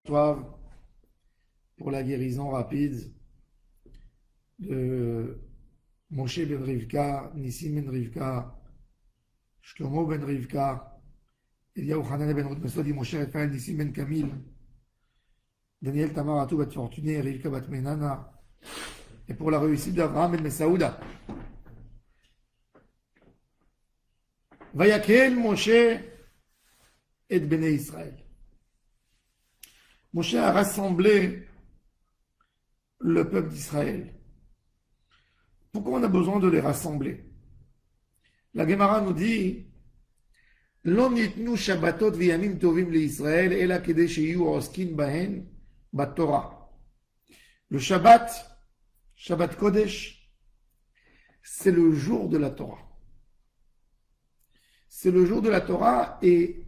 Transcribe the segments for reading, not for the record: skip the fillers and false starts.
Soave pour la guérison rapide de Moshe ben Rivka, Nissim ben Rivka, Shlomo ben Rivka, Eliyahu Hanan ben Ruth Mesodi, Moshe Raphaël, Nissim ben Camille, Daniel Tamar Atou bat Fortuné, Rivka bat Menana, et pour la réussite d'Abraham ben Messaouda. Vayakel Moshe et Bnei Israël. Moshe a rassemblé le peuple d'Israël. Pourquoi on a besoin de les rassembler? La Gemara nous dit Lo nitnu shabbatot v'yamim tovim l'Israël ela kedei sheyu oskin bahen batorah. Le Shabbat, Shabbat Kodesh, c'est le jour de la Torah. C'est le jour de la Torah et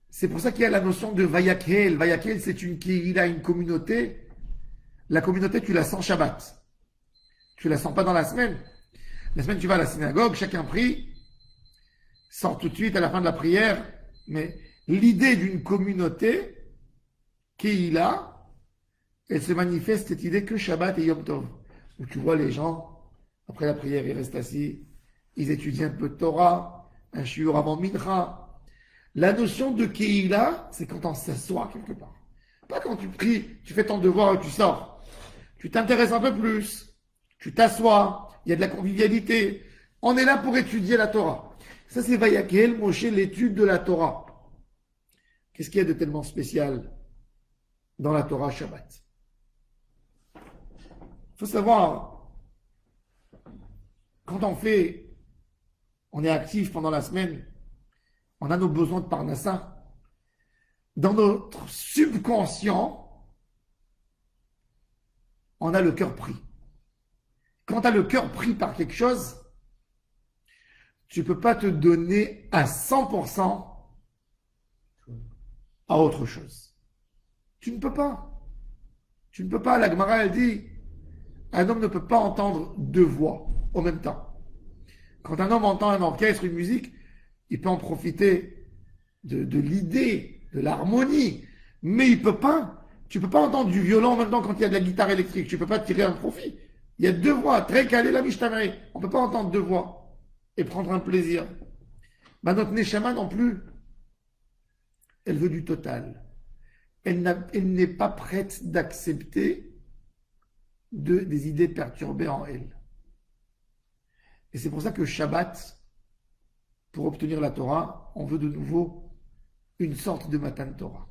c'est pour ça qu'il y a la notion de Vayakhel. Vayakhel, c'est une communauté. La communauté, tu la sens Shabbat. Tu la sens pas dans la semaine. La semaine, tu vas à la synagogue, chacun prie, sort tout de suite à la fin de la prière. Mais l'idée d'une communauté, Kehila, elle se manifeste cette idée que Shabbat et Yom Tov. Où tu vois les gens, après la prière, ils restent assis, ils étudient un peu de Torah, un shiur avant Mincha. La notion de Kehila, c'est quand on s'assoit quelque part. Pas quand tu pries, tu fais ton devoir et tu sors. Tu t'intéresses un peu plus, tu t'assois, il y a de la convivialité. On est là pour étudier la Torah. Ça, c'est Vayakhel Moshe, l'étude de la Torah. Qu'est-ce qu'il y a de tellement spécial dans la Torah Shabbat? Il faut savoir, quand on est actif pendant la semaine, on a nos besoins de parnassa. Dans notre subconscient, on a le cœur pris. Quand tu as le cœur pris par quelque chose, tu ne peux pas te donner à 100% à autre chose. Tu ne peux pas. Tu ne peux pas. La Gemara, elle dit, un homme ne peut pas entendre deux voix en même temps. Quand un homme entend un orchestre, une musique, il peut en profiter de l'idée, de l'harmonie, mais il peut pas. Tu ne peux pas entendre du violon en même temps quand il y a de la guitare électrique. Tu ne peux pas tirer un profit. Il y a deux voix, très calées la mishtamari. On ne peut pas entendre deux voix et prendre un plaisir. Ben, notre Neshama non plus, elle veut du total. Elle n'est pas prête d'accepter des idées perturbées en elle. Et c'est pour ça que Shabbat, pour obtenir la Torah, on veut de nouveau une sorte de Matan Torah.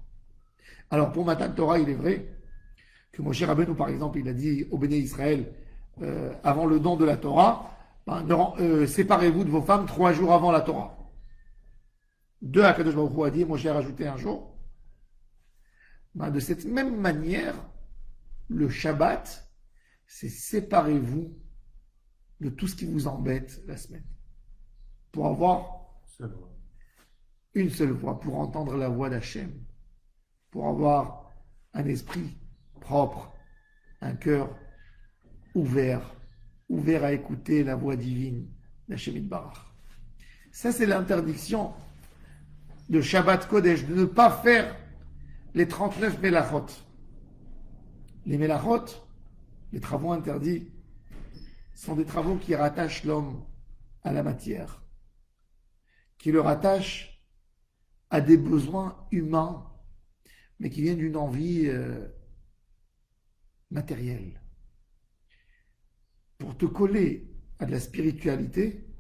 Alors pour Matan Torah, il est vrai que Moshe Rabbeinu, par exemple, il a dit au Béné Israël, avant le don de la Torah, séparez-vous de vos femmes 3 jours avant la Torah. Deux, Akadosh Baruch Hu a dit, Moshe a rajouté un jour. De cette même manière, le Shabbat, c'est séparez-vous de tout ce qui vous embête la semaine. Pour avoir une seule voix, pour entendre la voix d'Hachem, pour avoir un esprit propre, un cœur ouvert à écouter la voix divine d'Hachem Yitbarach. Ça, c'est l'interdiction de Shabbat Kodesh, de ne pas faire les 39 Melachot. Les Melachot, les travaux interdits, sont des travaux qui rattachent l'homme à la matière, qui le rattachent à des besoins humains, mais qui viennent d'une envie matérielle. Pour te coller à de la spiritualité,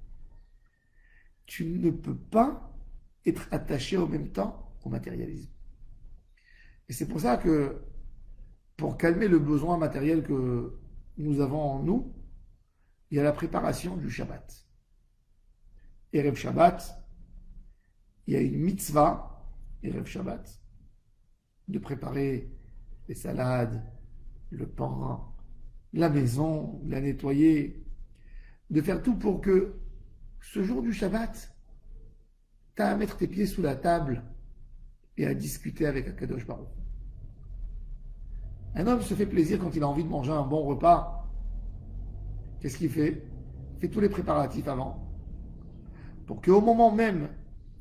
tu ne peux pas être attaché en même temps au matérialisme. Et c'est pour ça que, pour calmer le besoin matériel que nous avons en nous, il y a la préparation du Shabbat. Erev Shabbat, il y a une mitzvah, Erev Shabbat, de préparer les salades, le pain, la maison, la nettoyer, de faire tout pour que ce jour du Shabbat, tu as à mettre tes pieds sous la table et à discuter avec Akadosh Baruch. Un homme se fait plaisir quand il a envie de manger un bon repas. Qu'est-ce qu'il fait? Il fait tous les préparatifs avant. Pour qu'au moment même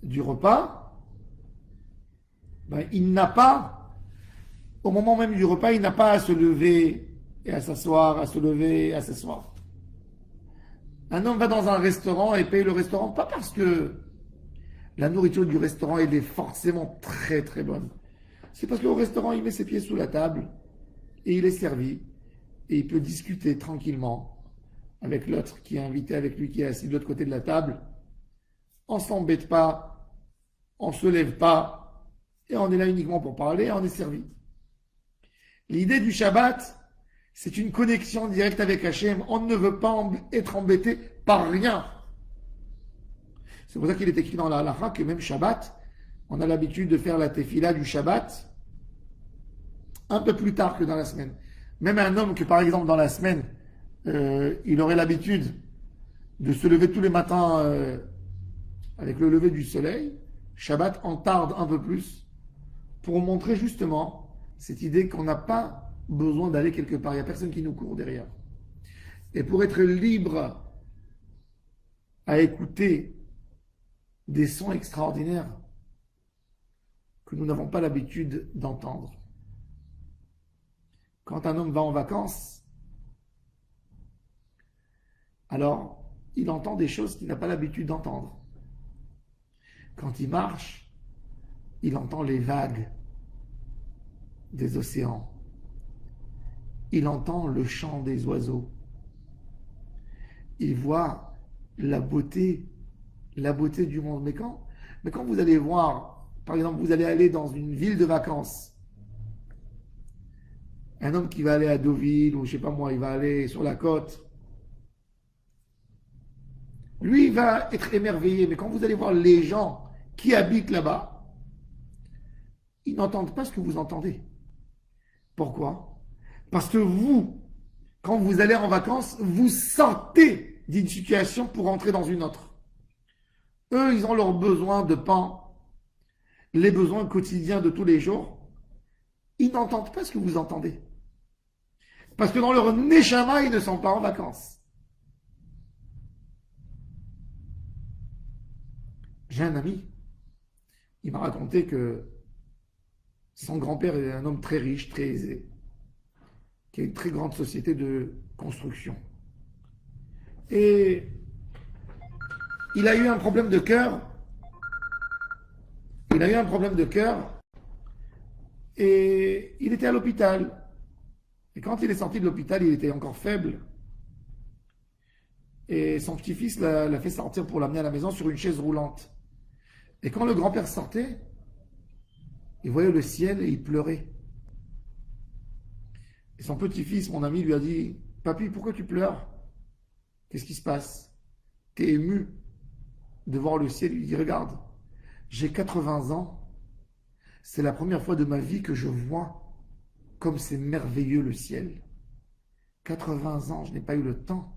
du repas, il n'a pas au moment même du repas, il n'a pas à se lever et à s'asseoir, à se lever et à s'asseoir. Un homme va dans un restaurant et paye le restaurant, pas parce que la nourriture du restaurant elle est forcément très très bonne. C'est parce qu'au restaurant, il met ses pieds sous la table et il est servi et il peut discuter tranquillement avec l'autre qui est invité avec lui, qui est assis de l'autre côté de la table. On ne s'embête pas, on ne se lève pas et on est là uniquement pour parler et on est servi. L'idée du Shabbat, c'est une connexion directe avec Hachem. On ne veut pas être embêté par rien. C'est pour ça qu'il est écrit dans la halakha que même Shabbat, on a l'habitude de faire la tefila du Shabbat un peu plus tard que dans la semaine. Même un homme que par exemple dans la semaine, il aurait l'habitude de se lever tous les matins avec le lever du soleil, Shabbat en tarde un peu plus pour montrer justement cette idée qu'on n'a pas besoin d'aller quelque part. Il n'y a personne qui nous court derrière. Et pour être libre à écouter des sons extraordinaires que nous n'avons pas l'habitude d'entendre. Quand un homme va en vacances, alors il entend des choses qu'il n'a pas l'habitude d'entendre. Quand il marche, il entend les vagues des océans. Il entend le chant des oiseaux. Il voit la beauté du monde. Mais quand vous allez voir, par exemple, vous allez aller dans une ville de vacances, un homme qui va aller à Deauville, ou je sais pas moi, il va aller sur la côte, lui, il va être émerveillé. Mais quand vous allez voir les gens qui habitent là-bas, ils n'entendent pas ce que vous entendez. Pourquoi? Parce que vous, quand vous allez en vacances, vous sortez d'une situation pour entrer dans une autre. Eux, ils ont leurs besoins de pain, les besoins quotidiens de tous les jours. Ils n'entendent pas ce que vous entendez. Parce que dans leur neshama, ils ne sont pas en vacances. J'ai un ami, il m'a raconté que son grand-père est un homme très riche, très aisé, qui a une très grande société de construction. Et il a eu un problème de cœur. Il a eu un problème de cœur et il était à l'hôpital. Et quand il est sorti de l'hôpital, il était encore faible. Et son petit-fils l'a fait sortir pour l'amener à la maison sur une chaise roulante. Et quand le grand-père sortait, il voyait le ciel et il pleurait. Et son petit-fils, mon ami, lui a dit, « Papy, pourquoi tu pleures? Qu'est-ce qui se passe? T'es ému de voir le ciel. » Il lui dit, « Regarde, j'ai 80 ans. C'est la première fois de ma vie que je vois comme c'est merveilleux le ciel. 80 ans, je n'ai pas eu le temps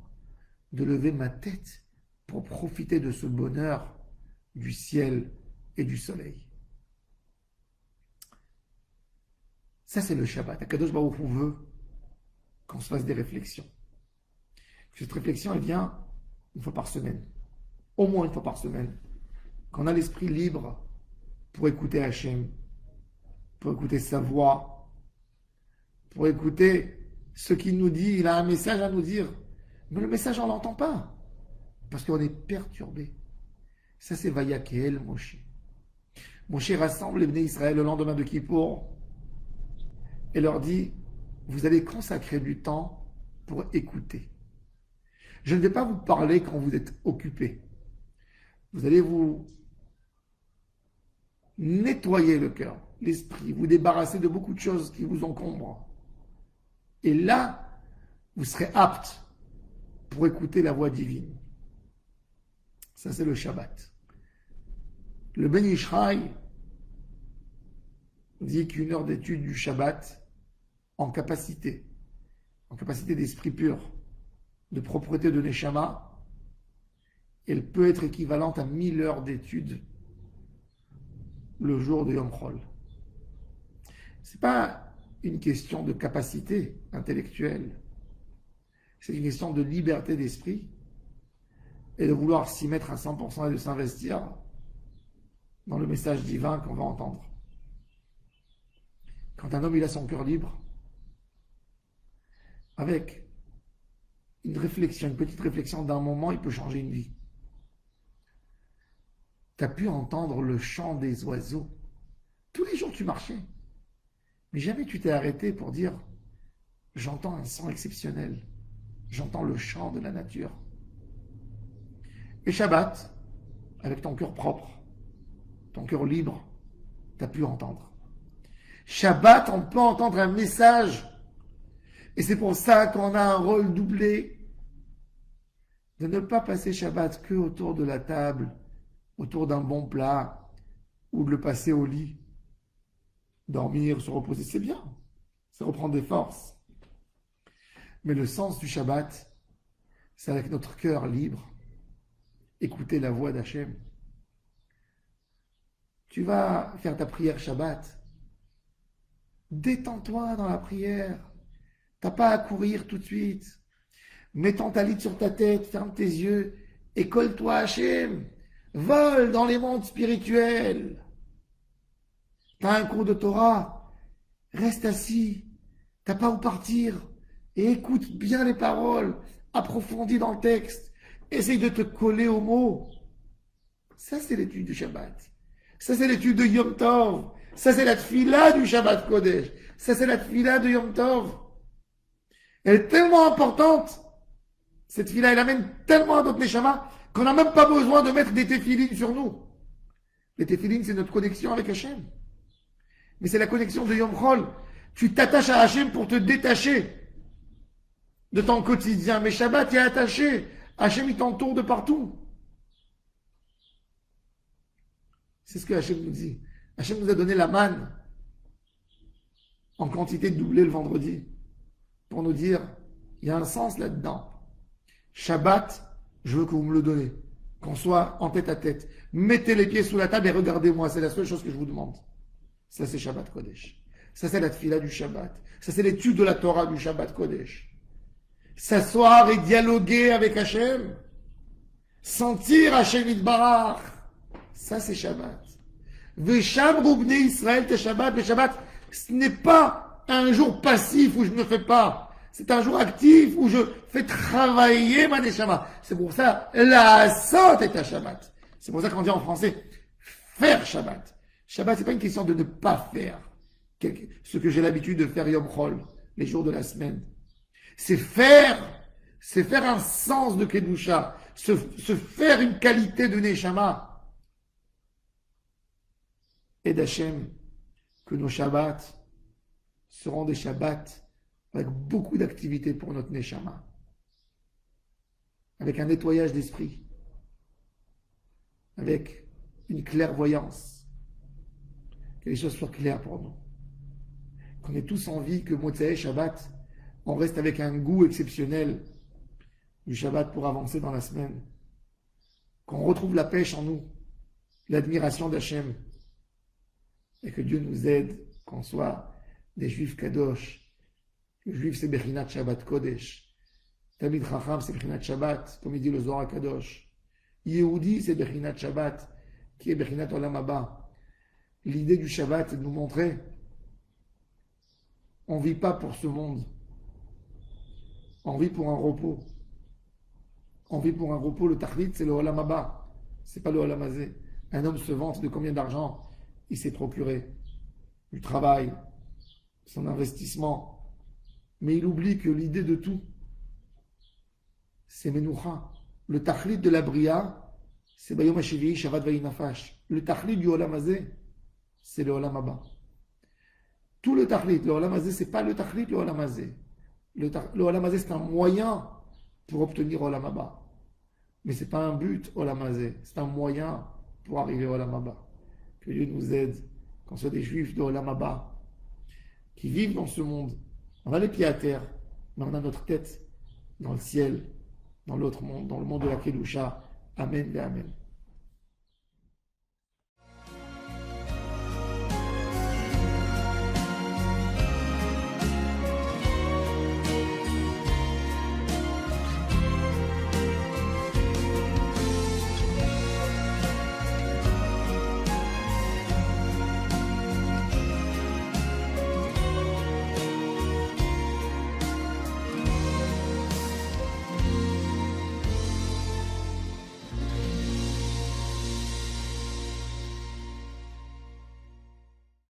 de lever ma tête pour profiter de ce bonheur du ciel et du soleil. » Ça, c'est le Shabbat. Akadosh Baruch Hu veut qu'on se fasse des réflexions. Cette réflexion, elle vient une fois par semaine. Au moins une fois par semaine. Qu'on a l'esprit libre pour écouter Hachem, pour écouter sa voix, pour écouter ce qu'il nous dit. Il a un message à nous dire. Mais le message, on ne l'entend pas. Parce qu'on est perturbé. Ça, c'est Vayakel Moshe. Moshe rassemble les Bnei Israël le lendemain de Kippour et leur dit, vous allez consacrer du temps pour écouter. Je ne vais pas vous parler quand vous êtes occupé. Vous allez vous nettoyer le cœur, l'esprit, vous débarrasser de beaucoup de choses qui vous encombrent. Et là, vous serez apte pour écouter la voix divine. Ça, c'est le Shabbat. Le Ben Ishraï dit qu'une heure d'étude du Shabbat en capacité d'esprit pur, de propreté de Neshama, elle peut être équivalente à 1000 heures d'études le jour de Yom Chol. Ce n'est pas une question de capacité intellectuelle, c'est une question de liberté d'esprit et de vouloir s'y mettre à 100% et de s'investir dans le message divin qu'on va entendre. Quand un homme il a son cœur libre, avec une réflexion, une petite réflexion d'un moment, il peut changer une vie. Tu as pu entendre le chant des oiseaux. Tous les jours tu marchais. Mais jamais tu t'es arrêté pour dire j'entends un son exceptionnel. J'entends le chant de la nature. Et Shabbat, avec ton cœur propre, ton cœur libre, tu as pu entendre. Shabbat, on peut entendre un message. Et c'est pour ça qu'on a un rôle doublé. De ne pas passer Shabbat que autour de la table, autour d'un bon plat, ou de le passer au lit. Dormir, se reposer, c'est bien. C'est reprendre des forces. Mais le sens du Shabbat, c'est avec notre cœur libre, écouter la voix d'Hachem. Tu vas faire ta prière Shabbat. Détends-toi dans la prière. T'as pas à courir tout de suite. Mets ton talit sur ta tête, ferme tes yeux et colle-toi à Hachem. Vole dans les mondes spirituels. T'as un cours de Torah. Reste assis. T'as pas où partir. Et écoute bien les paroles. Approfondis dans le texte. Essaye de te coller aux mots. Ça, c'est l'étude du Shabbat. Ça, c'est l'étude de Yom Tov. Ça, c'est la tfila du Shabbat Kodesh. Ça, c'est la tfila de Yom Tov. Elle est tellement importante. Cette tfila, elle amène tellement à notre neshama qu'on n'a même pas besoin de mettre des téphilines sur nous. Les téphilines, c'est notre connexion avec Hachem. Mais c'est la connexion de Yom Chol. Tu t'attaches à Hachem pour te détacher de ton quotidien. Mais Shabbat, tu es attaché. Hachem, il t'entoure de partout. C'est ce que Hachem nous dit. Hachem nous a donné la manne en quantité doublée le vendredi pour nous dire, il y a un sens là-dedans. Shabbat, je veux que vous me le donnez. Qu'on soit en tête à tête. Mettez les pieds sous la table et regardez-moi. C'est la seule chose que je vous demande. Ça, c'est Shabbat Kodesh. Ça, c'est la tfila du Shabbat. Ça, c'est l'étude de la Torah du Shabbat Kodesh. S'asseoir et dialoguer avec Hachem. Sentir Hachem Yitbarach. Ça, c'est Shabbat. Vesham Roubne Israël, te Shabbat. Le Shabbat, ce n'est pas un jour passif où je ne fais pas. C'est un jour actif où je fais travailler ma neshama. C'est pour ça, la sorte est à Shabbat. C'est pour ça qu'on dit en français, faire Shabbat. Shabbat, c'est pas une question de ne pas faire ce que j'ai l'habitude de faire Yom Chol, les jours de la semaine. C'est faire un sens de Kedusha, se faire une qualité de neshama. Et d'Hachem, que nos Shabbats seront des Shabbats avec beaucoup d'activités pour notre neshama, avec un nettoyage d'esprit, avec une clairvoyance, que les choses soient claires pour nous, qu'on ait tous envie que Motsei Shabbat, on reste avec un goût exceptionnel du Shabbat pour avancer dans la semaine, qu'on retrouve la pêche en nous, l'admiration d'Hachem, et que Dieu nous aide, qu'on soit des Juifs Kadosh. Le Juif, c'est Bechinat Shabbat Kodesh. Tamid Chacham, c'est Bechinat Shabbat, comme il dit le Zohar Kadosh. Yehudi, c'est Bechinat Shabbat, qui est Bechinat Olam Haba. L'idée du Shabbat, c'est de nous montrer, on ne vit pas pour ce monde. On vit pour un repos. On vit pour un repos. Le Tachlit, c'est le Olam Haba. C'est pas le Olam Hazé. Un homme se vante de combien d'argent il s'est procuré, du travail, son investissement. Mais il oublie que l'idée de tout, c'est Menoucha. Le Tachlit de la Bria, c'est Bayom HaShevi'i, Shabbat Vayinafash. Le Tachlit du Olam Hazé, c'est le Olam Haba. Tout le Tachlit, le Olam Hazé, c'est pas le Tachlit, le Olam Hazé. Le Olam Hazé, c'est un moyen pour obtenir Olam Haba. Mais c'est pas un but, Olam Hazé. C'est un moyen pour arriver au Olam Haba. Que Dieu nous aide, qu'on soit des Juifs de Olam Haba, qui vivent dans ce monde. On a les pieds à terre, mais on a notre tête dans le ciel, dans l'autre monde, dans le monde de la Kedusha. Amen et Amen.